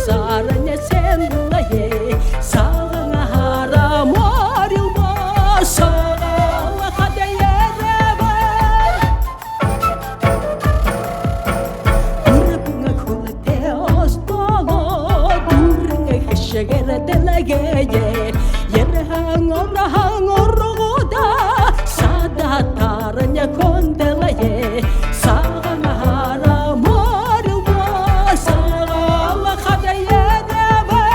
saranya senlaye sağına haram arılma sağına kadeyereme Durabunga kulate ostolo durunga heşegere delegeye yere hangor goda sada taranya kondelaye sağına haram arılma sağına kadeyereme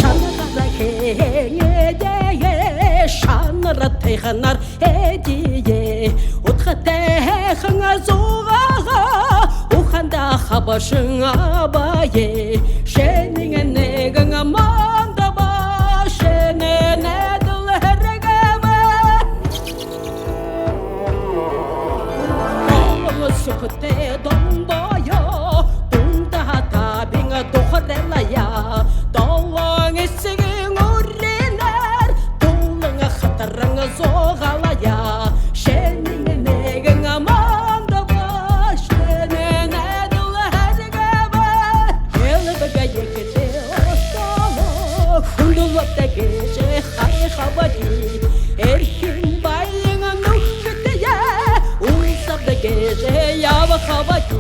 Şanlara hengedeye şanlara teyhanar hediye Utha teyhana zoğağa Ukhanda habaşına baye Şenine negin amanda ba Şenine dıl hergeme Oğlu sıkıte dondoya Dunda tabine dohorelaya Dolan issigin uriner Dolana hatarına zoğalaya Şenine negin amanda ba Şenine dıl hergeme Elbege yekete ostalo Kundulapta gece hay havadi Erkin bayına nuhketeye Unsabda gece yava havadi